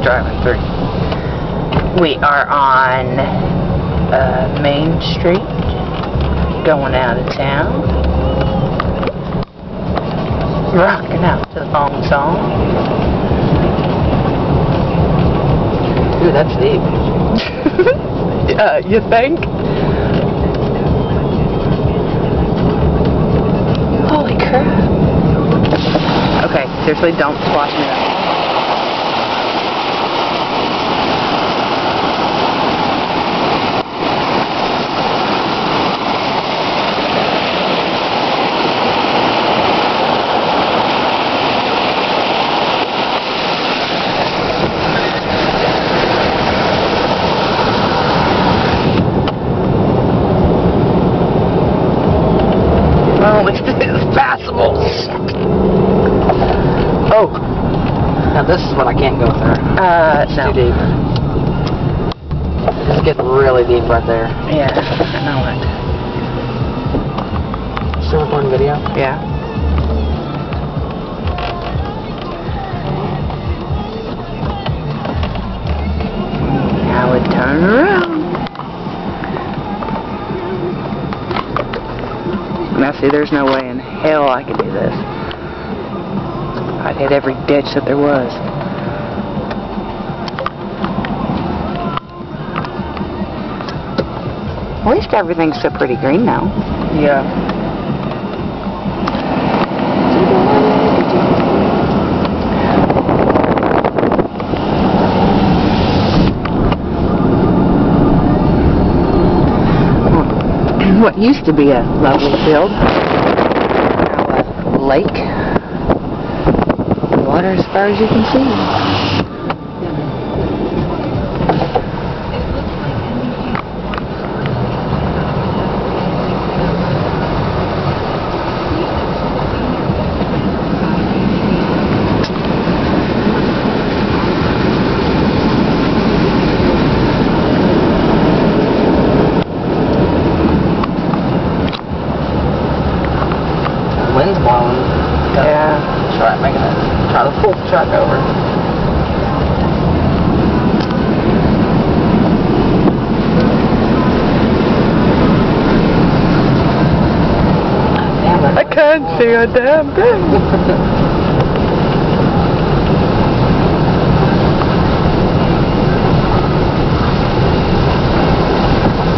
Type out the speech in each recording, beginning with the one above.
driving through. We are on Main Street, going out of town, rocking out to the phone song. Dude, that's deep. You think? Holy crap. Okay, seriously, don't splash me up. Oh, it's passable. Oh. Now this is what I can't go through. It's no. too deep. It's getting really deep right there. Yeah, I know it. Still recording video? Yeah. Now we turn around. Now see, there's no way in hell I could do this. I'd hit every ditch that there was. At least everything's so pretty green now. Yeah. What used to be a lovely field, now a lake. Water as far as you can see. Wind's blowing. Yeah. Try to pull the truck over. Damn it. I can't see a damn thing.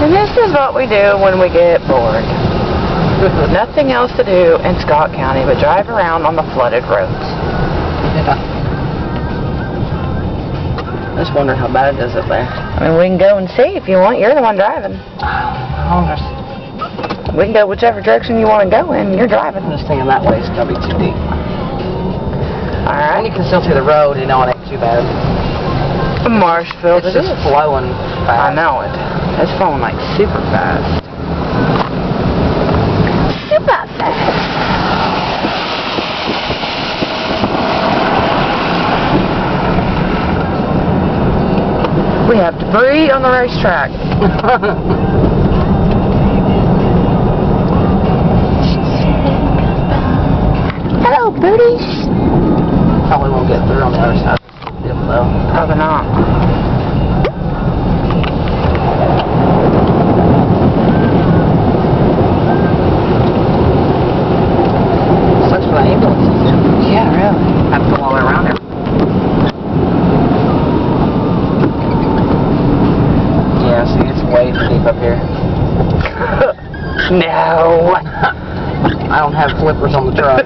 And this is what we do when we get bored. Nothing else to do in Scott County but drive around on the flooded roads. Yeah. I just wonder how bad it is up there. I mean, we can go and see if you want. You're the one driving. We can go whichever direction you want to go in. You're driving. I'm just thinking that way is going to be too deep. Alright. And you can still see the road, you know, it ain't too bad. Marshfield. It's just flowing I fast. know it. It's flowing like super fast. Super fast. We have debris on the racetrack. Hello, birdies. Probably won't get through on the other side. Though. Probably not. Sucks for the ambulances. Yeah, really. Have to go all the way around there. Yeah, see, it's way too deep up here. No. I don't have flippers on the truck.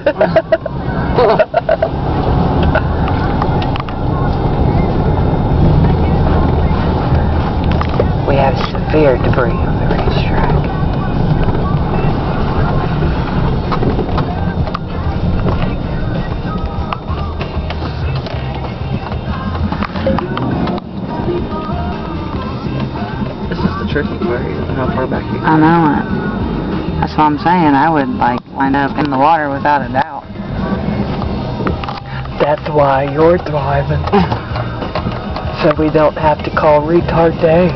We have severe debris on the racetrack. This is the tricky part. You don't know how far back you I know it. That's what I'm saying. I would, like, wind up in the water without a doubt. That's why you're driving. So we don't have to call retard Dave.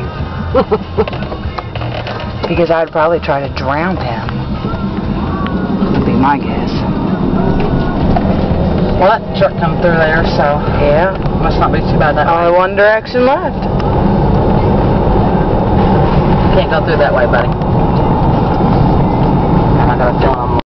Because I'd probably try to drown him. Would be my guess. Well, that truck come through there, so Yeah. Must not be too bad that Only way. one direction left. Can't go through that way, buddy.